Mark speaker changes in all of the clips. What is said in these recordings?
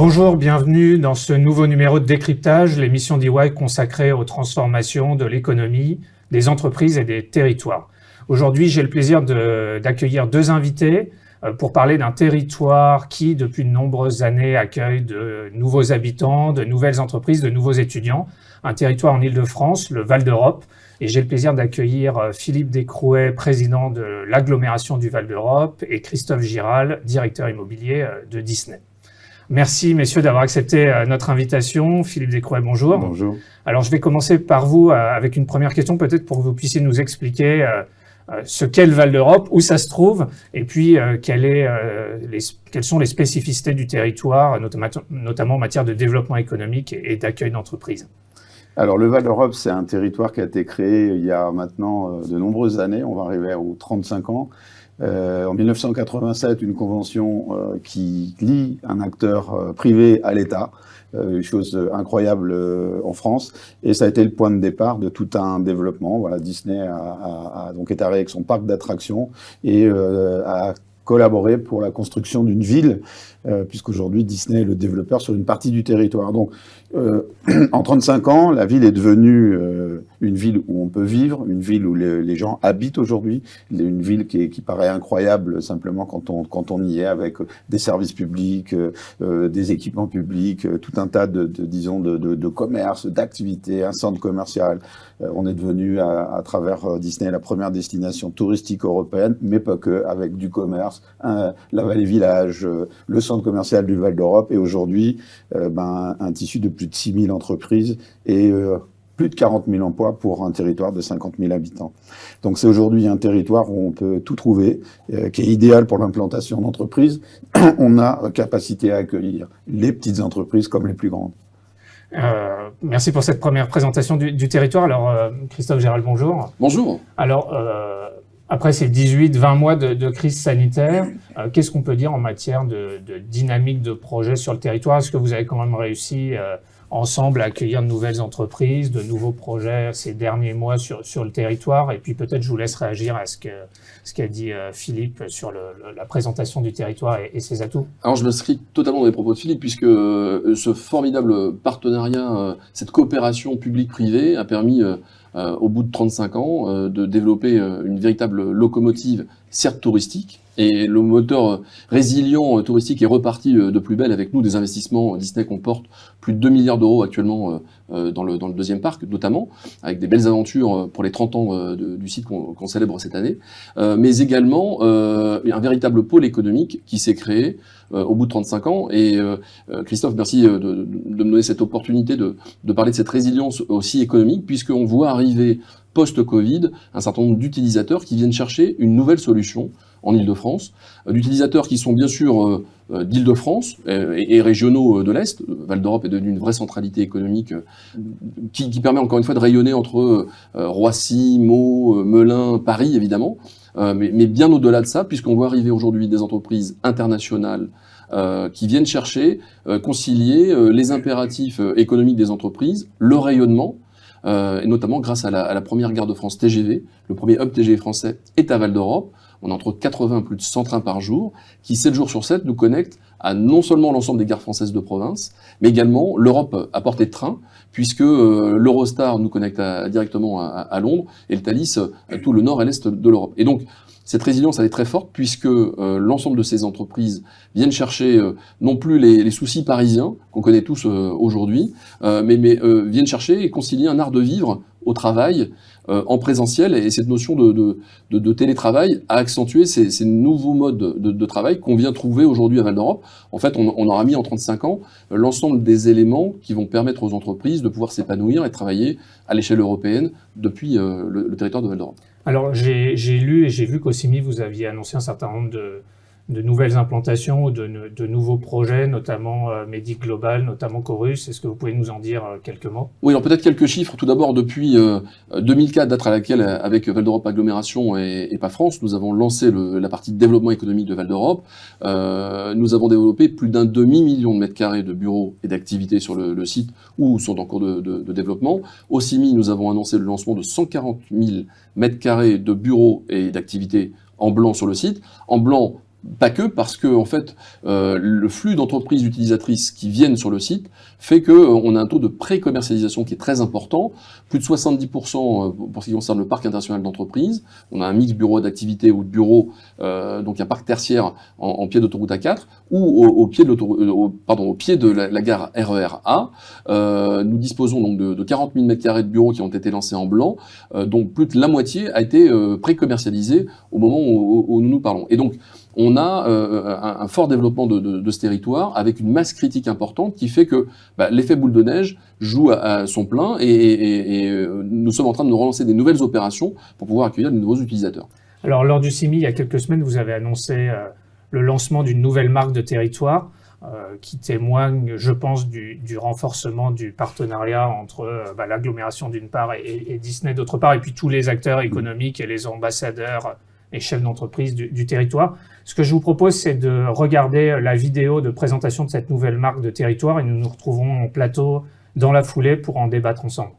Speaker 1: Bonjour, bienvenue dans ce nouveau numéro de Décryptage, l'émission d'EY consacrée aux transformations de l'économie, des entreprises et des territoires. Aujourd'hui, j'ai le plaisir d'accueillir deux invités pour parler d'un territoire qui, depuis de nombreuses années, accueille de nouveaux habitants, de nouvelles entreprises, de nouveaux étudiants. Un territoire en Île-de-France, le Val d'Europe. Et j'ai le plaisir d'accueillir Philippe Descrouet, président de l'agglomération du Val d'Europe, et Christophe Giral, directeur immobilier de Disney. Merci, messieurs, d'avoir accepté notre invitation. Philippe Descrouet, bonjour.
Speaker 2: Bonjour.
Speaker 1: Alors, je vais commencer par vous avec une première question, peut-être pour que vous puissiez nous expliquer ce qu'est le Val d'Europe, où ça se trouve, et puis quelles sont les spécificités du territoire, notamment en matière de développement économique et d'accueil d'entreprises.
Speaker 2: Alors, le Val d'Europe, c'est un territoire qui a été créé il y a maintenant de nombreuses années. On va arriver aux 35 ans. En 1987, une convention qui lie un acteur privé à l'État, chose incroyable en France, et ça a été le point de départ de tout un développement. Voilà, Disney donc est arrivé avec son parc d'attractions et a collaboré pour la construction d'une ville, puisqu'aujourd'hui Disney est le développeur sur une partie du territoire. Donc, en 35 ans, la ville est devenue une ville où on peut vivre, une ville où les gens habitent aujourd'hui, une ville qui paraît incroyable simplement quand on y est, avec des services publics, des équipements publics, tout un tas de commerces, d'activités, un centre commercial. On est devenu à travers Disney la première destination touristique européenne, mais pas que, avec du commerce, la Vallée Village, le centre commercial du Val d'Europe, et aujourd'hui un tissu de plus de 6 000 entreprises et plus de 40 000 emplois pour un territoire de 50 000 habitants. Donc c'est aujourd'hui un territoire où on peut tout trouver, qui est idéal pour l'implantation d'entreprises. On a capacité à accueillir les petites entreprises comme les plus grandes.
Speaker 1: Merci pour cette première présentation du territoire. Alors, Christophe Giral, bonjour.
Speaker 3: Bonjour.
Speaker 1: Alors, après ces 18-20 mois de crise sanitaire, qu'est-ce qu'on peut dire en matière de dynamique de projet sur le territoire? Est-ce que vous avez quand même réussi ensemble à accueillir de nouvelles entreprises, de nouveaux projets ces derniers mois sur le territoire? Et puis peut-être je vous laisse réagir à ce qu'a dit Philippe sur la présentation du territoire et ses atouts.
Speaker 3: Alors je m'inscris totalement dans les propos de Philippe, puisque ce formidable partenariat, cette coopération publique-privée a permis au bout de 35 ans, de développer une véritable locomotive, certes touristique, et le moteur résilient touristique est reparti de plus belle avec nous. Des investissements Disney comporte plus de 2 milliards d'euros actuellement dans le deuxième parc, notamment, avec des belles aventures pour les 30 ans du site qu'on célèbre cette année, mais également un véritable pôle économique qui s'est créé au bout de 35 ans. Et Christophe, merci de me donner cette opportunité de parler de cette résilience aussi économique, puisqu'on voit arriver post-Covid un certain nombre d'utilisateurs qui viennent chercher une nouvelle solution en Île-de-France, d'utilisateurs qui sont bien sûr d'Île-de-France et régionaux de l'Est. Val d'Europe est devenu une vraie centralité économique qui permet encore une fois de rayonner entre Roissy, Meaux, Melun, Paris évidemment, mais bien au-delà de ça, puisqu'on voit arriver aujourd'hui des entreprises internationales qui viennent chercher, concilier les impératifs économiques des entreprises, le rayonnement, et notamment grâce à la première gare de France TGV. Le premier hub TGV français est à Val d'Europe. On a entre 80 et plus de 100 trains par jour qui, 7 jours sur 7, nous connectent à non seulement l'ensemble des gares françaises de province, mais également l'Europe à portée de train, puisque l'Eurostar nous connecte directement à Londres et le Thalys à tout le nord et l'est de l'Europe. Et donc, cette résilience, elle est très forte, puisque l'ensemble de ces entreprises viennent chercher non plus les soucis parisiens qu'on connaît tous aujourd'hui, mais viennent chercher et concilier un art de vivre au travail en présentiel, et cette notion de télétravail a accentué ces nouveaux modes de travail qu'on vient trouver aujourd'hui à Val d'Europe. En fait, on aura mis en 35 ans l'ensemble des éléments qui vont permettre aux entreprises de pouvoir s'épanouir et travailler à l'échelle européenne depuis le territoire de Val d'Europe.
Speaker 1: Alors, j'ai lu et j'ai vu qu'au CIMI, vous aviez annoncé un certain nombre de nouvelles implantations, de nouveaux projets, notamment Medic Global, notamment Chorus. Est-ce que vous pouvez nous en dire quelques mots?
Speaker 3: Oui, alors peut-être quelques chiffres. Tout d'abord, depuis 2004, date à laquelle, avec Val d'Europe Agglomération et pas France, nous avons lancé la partie développement économique de Val d'Europe. Nous avons développé plus d'un demi-million de mètres carrés de bureaux et d'activités sur le site ou sont en cours de développement. Au CIMI, nous avons annoncé le lancement de 140 000 mètres carrés de bureaux et d'activités en blanc sur le site. En blanc, Pas que, parce que en fait, le flux d'entreprises utilisatrices qui viennent sur le site fait que on a un taux de pré-commercialisation qui est très important, plus de 70% pour ce qui concerne le parc international d'entreprises. On a un mix bureau d'activité ou de bureaux, donc un parc tertiaire en pied d'autoroute A4 ou au pied de la gare RER A. Nous disposons donc de 40 000 m² de bureaux qui ont été lancés en blanc, donc plus de la moitié a été pré-commercialisé au moment où nous parlons. Et donc on a un fort développement de ce territoire avec une masse critique importante qui fait que l'effet boule de neige joue à son plein et nous sommes en train de relancer des nouvelles opérations pour pouvoir accueillir de nouveaux utilisateurs.
Speaker 1: Alors, lors du CIMI, il y a quelques semaines, vous avez annoncé le lancement d'une nouvelle marque de territoire qui témoigne, je pense, du renforcement du partenariat entre l'agglomération d'une part et Disney d'autre part, et puis tous les acteurs économiques et les ambassadeurs et chefs d'entreprise du territoire. Ce que je vous propose, c'est de regarder la vidéo de présentation de cette nouvelle marque de territoire et nous nous retrouverons en plateau dans la foulée pour en débattre ensemble.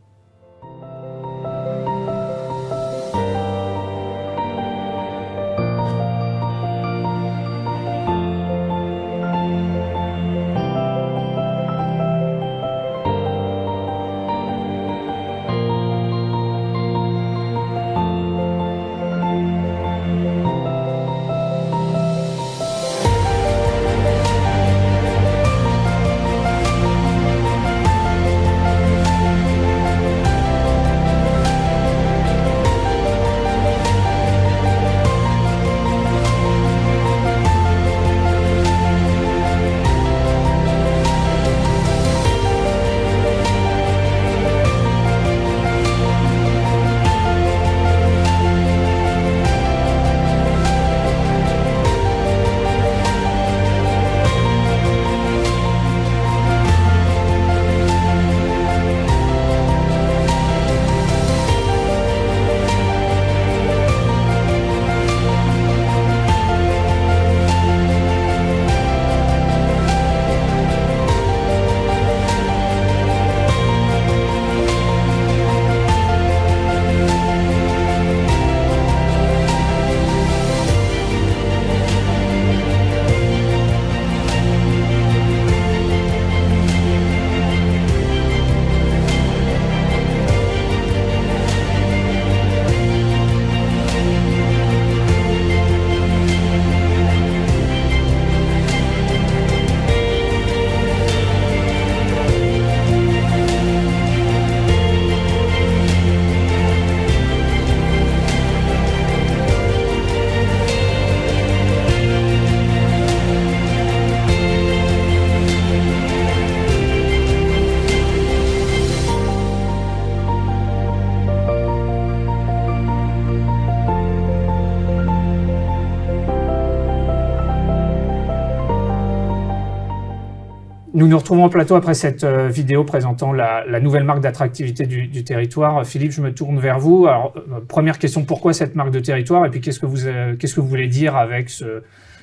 Speaker 1: Nous nous retrouvons en plateau après cette vidéo présentant la nouvelle marque d'attractivité du territoire. Philippe, je me tourne vers vous. Alors, première question, pourquoi cette marque de territoire? Et puis, qu'est-ce que vous voulez dire avec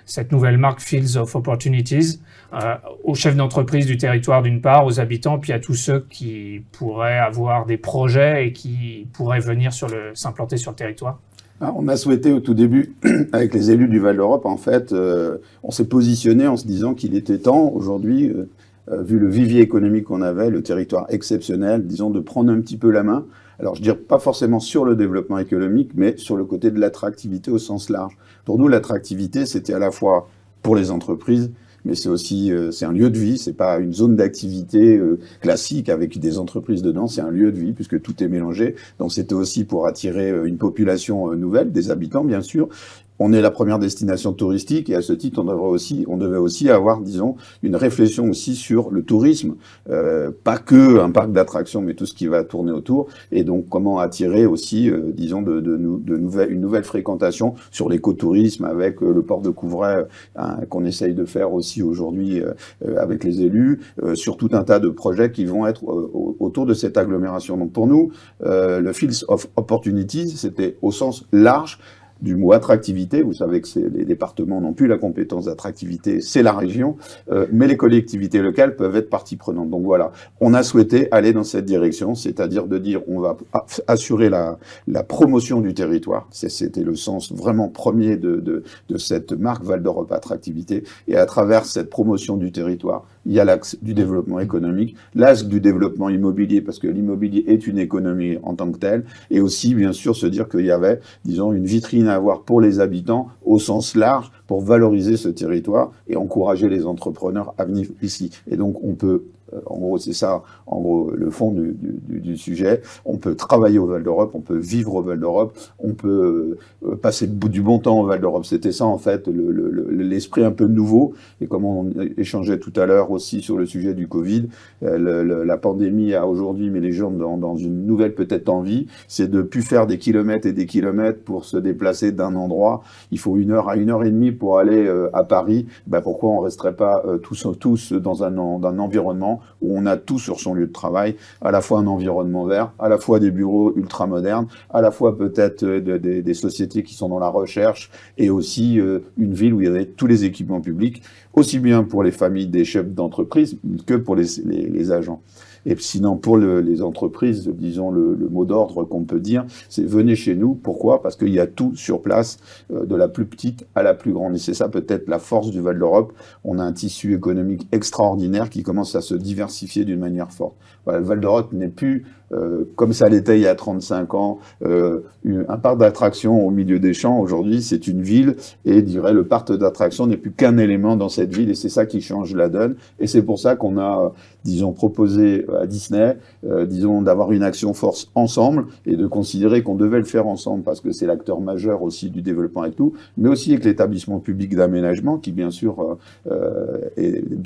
Speaker 1: cette nouvelle marque Fields of Opportunities aux chefs d'entreprise du territoire d'une part, aux habitants, puis à tous ceux qui pourraient avoir des projets et qui pourraient venir s'implanter sur le territoire?
Speaker 2: On a souhaité au tout début, avec les élus du Val d'Europe, en fait, on s'est positionné en se disant qu'il était temps, aujourd'hui, vu le vivier économique qu'on avait, le territoire exceptionnel, disons, de prendre un petit peu la main. Alors, je dirais pas forcément sur le développement économique, mais sur le côté de l'attractivité au sens large. Pour nous, l'attractivité, c'était à la fois pour les entreprises, mais c'est aussi c'est un lieu de vie, c'est pas une zone d'activité classique avec des entreprises dedans, c'est un lieu de vie puisque tout est mélangé. Donc c'était aussi pour attirer une population nouvelle, des habitants bien sûr. On est la première destination touristique et à ce titre, on devait aussi avoir, disons, une réflexion aussi sur le tourisme, pas que un parc d'attractions, mais tout ce qui va tourner autour. Et donc, comment attirer aussi, disons, une nouvelle fréquentation sur l'écotourisme avec le port de Couvray qu'on essaye de faire aussi aujourd'hui avec les élus, sur tout un tas de projets qui vont être autour de cette agglomération. Donc, pour nous, le Fields of Opportunities, c'était au sens large. du mot attractivité. Vous savez que les départements n'ont plus la compétence d'attractivité, c'est la région, mais les collectivités locales peuvent être partie prenante. Donc voilà, on a souhaité aller dans cette direction, c'est-à-dire de dire on va assurer la promotion du territoire. C'était le sens vraiment premier de cette marque Val d'Europe Attractivité. Et à travers cette promotion du territoire, il y a l'axe du développement économique, l'axe du développement immobilier, parce que l'immobilier est une économie en tant que telle, et aussi, bien sûr, se dire qu'il y avait, disons, une vitrine à avoir pour les habitants au sens large pour valoriser ce territoire et encourager les entrepreneurs à venir ici. Et donc, on peut, en gros, c'est ça, en gros, le fond du sujet. On peut travailler au Val d'Europe, on peut vivre au Val d'Europe, on peut passer du bon temps au Val d'Europe. C'était ça, en fait, l'esprit un peu nouveau. Et comme on échangeait tout à l'heure aussi sur le sujet du Covid, la pandémie a aujourd'hui mis les gens dans une nouvelle peut-être envie, c'est de plus faire des kilomètres et des kilomètres pour se déplacer d'un endroit. Il faut 1 heure à 1 heure et demie pour aller à Paris. Ben pourquoi on resterait pas tous dans un environnement où on a tout sur son lieu de travail, à la fois un environnement vert, à la fois des bureaux ultra modernes, à la fois peut-être des sociétés qui sont dans la recherche, et aussi une ville où il y avait tous les équipements publics, aussi bien pour les familles des chefs d'entreprise que pour les agents. Et sinon, pour les entreprises, disons, le mot d'ordre qu'on peut dire, c'est venez chez nous. Pourquoi? Parce qu'il y a tout sur place, de la plus petite à la plus grande. Et c'est ça peut-être la force du Val d'Europe. On a un tissu économique extraordinaire qui commence à se diversifier d'une manière forte. Voilà, le Val d'Europe n'est plus, comme ça l'était il y a 35 ans, un parc d'attractions au milieu des champs. Aujourd'hui, c'est une ville, et je dirais le parc d'attractions n'est plus qu'un élément dans cette ville, et c'est ça qui change la donne. Et c'est pour ça qu'on a, disons, proposé à Disney, disons, d'avoir une action force ensemble, et de considérer qu'on devait le faire ensemble, parce que c'est l'acteur majeur aussi du développement avec tout, mais aussi avec l'établissement public d'aménagement, qui bien sûr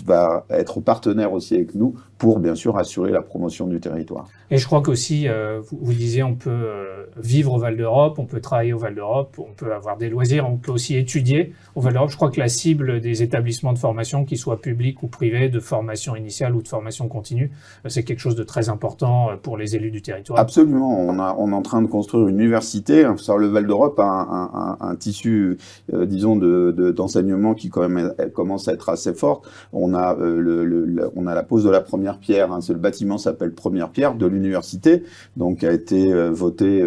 Speaker 2: va être partenaire aussi avec nous, pour bien sûr assurer la promotion du territoire.
Speaker 1: Et je crois qu'aussi, vous disiez, on peut vivre au Val d'Europe, on peut travailler au Val d'Europe, on peut avoir des loisirs, on peut aussi étudier au Val d'Europe. Je crois que la cible des établissements de formation, qu'ils soient publics ou privés, de formation initiale ou de formation continue, c'est quelque chose de très important pour les élus du territoire.
Speaker 2: Absolument. On est en train de construire une université. Le Val d'Europe a un tissu, disons, d'enseignement qui quand même commence à être assez fort. On a la pose de la première pierre. Le bâtiment s'appelle Première Pierre de l'université, donc a été voté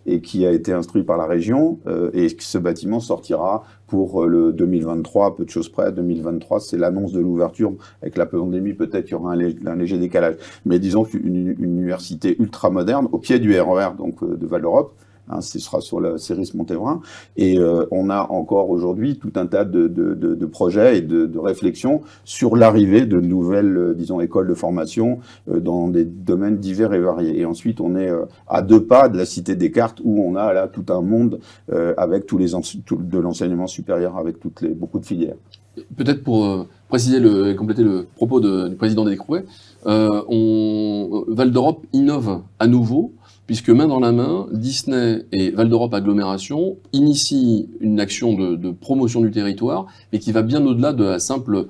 Speaker 2: et qui a été instruit par la région. Et ce bâtiment sortira pour le 2023, peu de choses près. 2023, c'est l'annonce de l'ouverture. Avec la pandémie, peut-être qu'il y aura un léger décalage. Mais disons qu'une université ultra moderne, au pied du RER, donc de Val d'Europe. Ce sera sur la Céris Montévrain. Et on a encore aujourd'hui tout un tas de projets et de réflexions sur l'arrivée de nouvelles, disons, écoles de formation dans des domaines divers et variés. Et ensuite, on est à 2 pas de la Cité Descartes, où on a là tout un monde avec de l'enseignement supérieur, avec beaucoup de filières.
Speaker 3: Peut-être pour préciser et compléter le propos du président des Décrouet, Val d'Europe innove à nouveau, puisque main dans la main, Disney et Val d'Europe Agglomération initient une action de promotion du territoire, mais qui va bien au-delà de la simple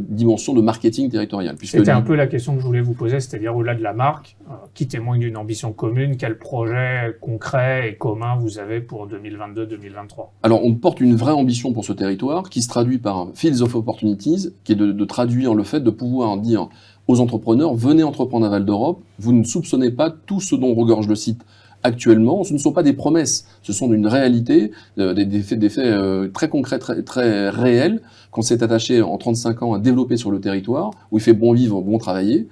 Speaker 3: dimension de marketing territorial.
Speaker 1: C'était un peu la question que je voulais vous poser, c'est-à-dire au-delà de la marque, qui témoigne d'une ambition commune, quel projet concret et commun vous avez pour 2022-2023?
Speaker 3: Alors, on porte une vraie ambition pour ce territoire, qui se traduit par Fields of Opportunities, qui est de traduire le fait de pouvoir dire aux entrepreneurs, venez entreprendre à Val d'Europe, vous ne soupçonnez pas tout ce dont regorge le site actuellement, ce ne sont pas des promesses, ce sont une réalité, des faits très concrets, très réels, qu'on s'est attaché en 35 ans à développer sur le territoire, où il fait bon vivre, bon travailler,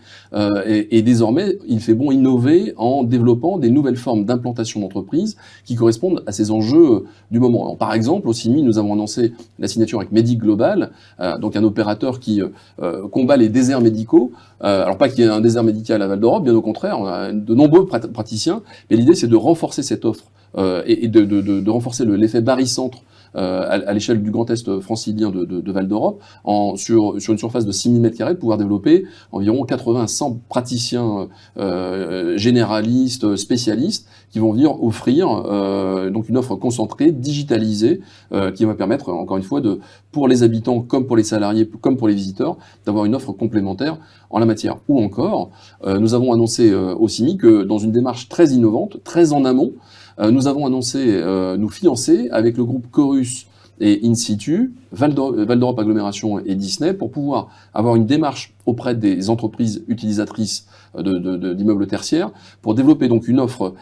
Speaker 3: et désormais, il fait bon innover en développant des nouvelles formes d'implantation d'entreprises qui correspondent à ces enjeux du moment. Alors, par exemple, au CIMI, nous avons annoncé la signature avec Medic Global, donc un opérateur qui combat les déserts médicaux. Alors pas qu'il y ait un désert médical à Val d'Europe, bien au contraire, on a de nombreux praticiens, mais l'idée c'est de renforcer cette offre et de renforcer l'effet barycentre à l'échelle du Grand Est francilien de Val d'Europe, sur une surface de 6 000 m², de pouvoir développer environ 80 à 100 praticiens généralistes, spécialistes, qui vont venir offrir donc une offre concentrée, digitalisée, qui va permettre, encore une fois, pour les habitants, comme pour les salariés, comme pour les visiteurs, d'avoir une offre complémentaire en la matière. Ou encore, nous avons annoncé au CIMI que dans une démarche très innovante, très en amont, nous avons annoncé nous fiancer avec le groupe Chorus et In Situ, Val d'Europe Agglomération et Disney, pour pouvoir avoir une démarche auprès des entreprises utilisatrices d'immeubles tertiaires, pour développer donc une offre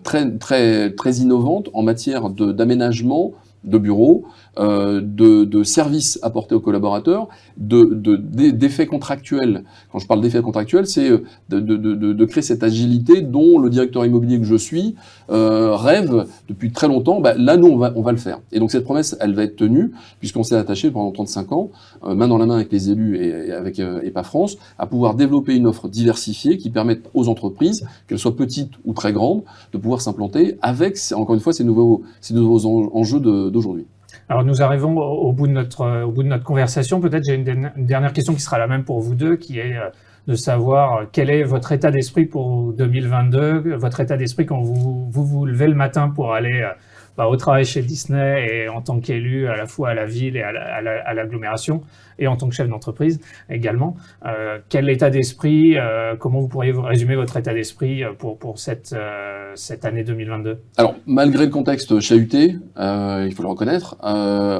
Speaker 3: très innovante en matière d'aménagement de bureaux, de services apportés aux collaborateurs, d'effets contractuels. Quand je parle d'effets contractuels, c'est de créer cette agilité dont le directeur immobilier que je suis rêve depuis très longtemps. Là, nous, on va le faire. Et donc cette promesse, elle va être tenue, puisqu'on s'est attaché pendant 35 ans, main dans la main avec les élus et avec EPA France, à pouvoir développer une offre diversifiée qui permette aux entreprises, qu'elles soient petites ou très grandes, de pouvoir s'implanter avec, encore une fois, ces nouveaux enjeux d'aujourd'hui.
Speaker 1: Alors nous arrivons au bout de notre conversation. Peut-être j'ai une dernière question qui sera la même pour vous deux, qui est de savoir quel est votre état d'esprit pour 2022, votre état d'esprit quand vous levez le matin pour aller au travail chez Disney et en tant qu'élu à la fois à la ville et à l'agglomération et en tant que chef d'entreprise également. Quel état d'esprit, comment vous pourriez résumer votre état d'esprit pour cette année 2022?
Speaker 3: Alors, malgré le contexte chahuté, il faut le reconnaître,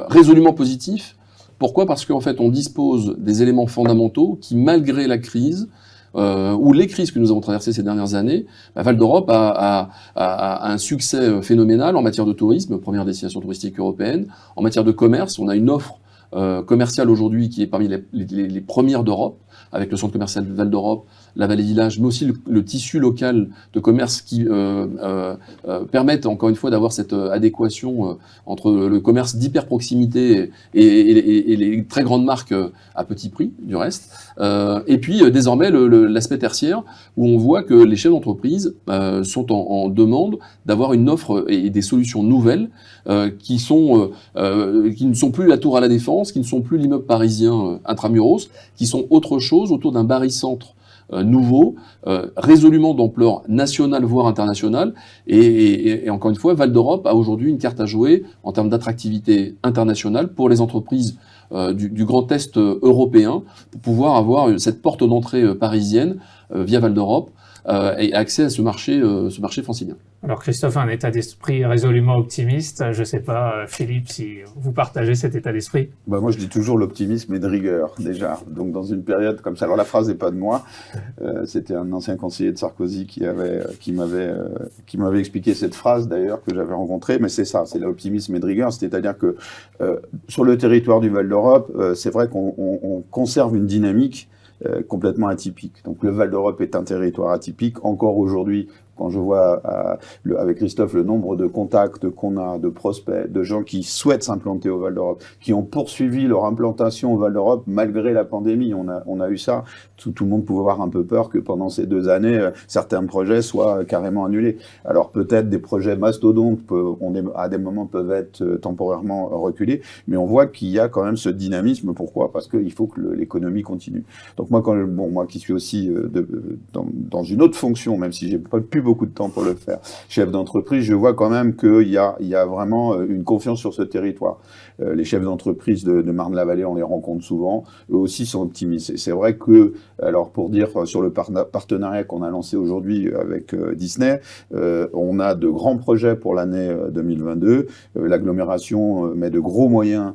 Speaker 3: résolument positif. Pourquoi? Parce qu'en fait, on dispose des éléments fondamentaux qui, malgré la crise, ou les crises que nous avons traversées ces dernières années, Val d'Europe a un succès phénoménal en matière de tourisme, première destination touristique européenne. En matière de commerce, on a une offre commerciale aujourd'hui qui est parmi les premières d'Europe, avec le centre commercial de Val d'Europe, la Vallée Village, mais aussi le tissu local de commerce qui permettent encore une fois d'avoir cette adéquation entre le commerce d'hyper proximité et les très grandes marques à petit prix du reste. Et puis désormais l'aspect tertiaire où on voit que les chefs d'entreprise sont en demande d'avoir une offre et des solutions nouvelles qui ne sont plus la Tour à la Défense, qui ne sont plus l'immeuble parisien intramuros, qui sont autre chose autour d'un barycentre nouveau, résolument d'ampleur nationale voire internationale, et encore une fois, Val d'Europe a aujourd'hui une carte à jouer en termes d'attractivité internationale pour les entreprises du Grand Est européen, pour pouvoir avoir cette porte d'entrée parisienne via Val d'Europe et accès à ce marché francilien.
Speaker 1: Alors Christophe a un état d'esprit résolument optimiste. Je ne sais pas, Philippe, si vous partagez cet état d'esprit.
Speaker 2: Moi, je dis toujours l'optimisme est de rigueur, déjà. Donc, dans une période comme ça, alors la phrase n'est pas de moi, c'était un ancien conseiller de Sarkozy qui m'avait expliqué cette phrase, d'ailleurs, que j'avais rencontrée, mais c'est ça, c'est l'optimisme est de rigueur, c'est-à-dire que sur le territoire du Val d'Europe, c'est vrai qu'on conserve une dynamique complètement atypique. Donc, le Val d'Europe est un territoire atypique, encore aujourd'hui. Quand je vois avec Christophe le nombre de contacts qu'on a, de prospects, de gens qui souhaitent s'implanter au Val d'Europe, qui ont poursuivi leur implantation au Val d'Europe malgré la pandémie, on a eu ça. Tout le monde pouvait avoir un peu peur que pendant ces 2 années, certains projets soient carrément annulés. Alors peut-être des projets mastodontes à des moments peuvent être temporairement reculés, mais on voit qu'il y a quand même ce dynamisme. Pourquoi? Parce qu'il faut que l'économie continue. Donc moi, moi qui suis aussi dans une autre fonction, même si j'ai pas plus beaucoup de temps pour le faire, chef d'entreprise, je vois quand même qu'il y a vraiment une confiance sur ce territoire. Les chefs d'entreprise de Marne-la-Vallée, on les rencontre souvent, eux aussi sont optimistes. Et c'est vrai que, alors pour dire sur le partenariat qu'on a lancé aujourd'hui avec Disney, on a de grands projets pour l'année 2022. L'agglomération met de gros moyens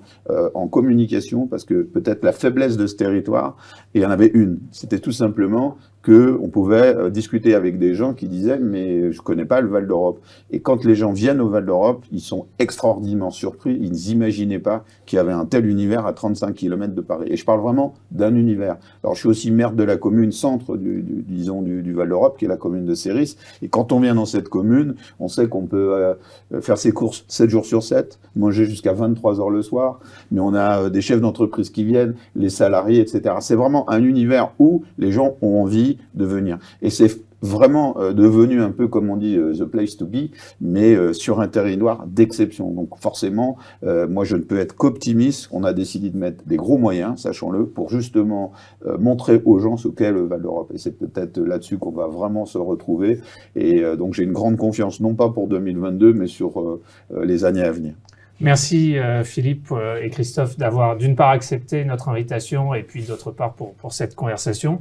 Speaker 2: en communication, parce que peut-être la faiblesse de ce territoire, et il y en avait une, c'était tout simplement qu'on pouvait discuter avec des gens qui disaient « mais je connais pas le Val d'Europe ». Et quand les gens viennent au Val d'Europe, ils sont extraordinairement surpris, ils n'imaginaient pas qu'il y avait un tel univers à 35 km de Paris. Et je parle vraiment d'un univers. Alors je suis aussi maire de la commune centre du Val d'Europe, qui est la commune de Céris. Et quand on vient dans cette commune, on sait qu'on peut faire ses courses 7 jours sur 7, manger jusqu'à 23 heures le soir, mais on a des chefs d'entreprise qui viennent, les salariés, etc. C'est vraiment un univers où les gens ont envie de venir. Et c'est vraiment devenu un peu, comme on dit, the place to be, mais sur un territoire d'exception. Donc forcément, moi je ne peux être qu'optimiste. On a décidé de mettre des gros moyens, sachons-le, pour justement montrer aux gens ce qu'est le Val d'Europe. Et c'est peut-être là-dessus qu'on va vraiment se retrouver. Et donc j'ai une grande confiance, non pas pour 2022, mais sur les années à venir.
Speaker 1: Merci Philippe et Christophe d'avoir d'une part accepté notre invitation et puis d'autre part pour cette conversation.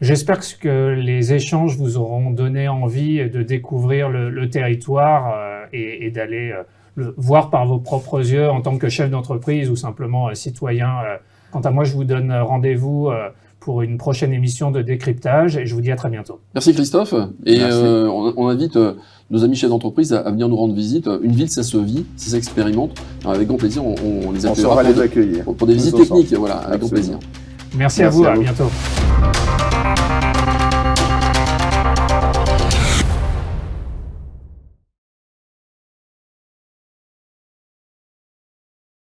Speaker 1: J'espère que les échanges vous auront donné envie de découvrir le territoire et d'aller le voir par vos propres yeux en tant que chef d'entreprise ou simplement citoyen. Quant à moi, je vous donne rendez-vous pour une prochaine émission de décryptage et je vous dis à très bientôt.
Speaker 3: Merci Christophe. Et
Speaker 2: Merci.
Speaker 3: On invite nos amis chefs d'entreprise à venir nous rendre visite. Une ville, ça se vit, ça s'expérimente. Alors, avec grand plaisir, on les
Speaker 2: On
Speaker 3: accueillera
Speaker 2: saura les accueillir.
Speaker 3: pour des visites
Speaker 2: Tous ensemble.
Speaker 3: techniques. Voilà, avec grand
Speaker 2: Absolument.
Speaker 3: plaisir.
Speaker 1: Merci à
Speaker 2: Merci
Speaker 1: vous,
Speaker 2: à
Speaker 1: à
Speaker 2: vous.
Speaker 1: bientôt.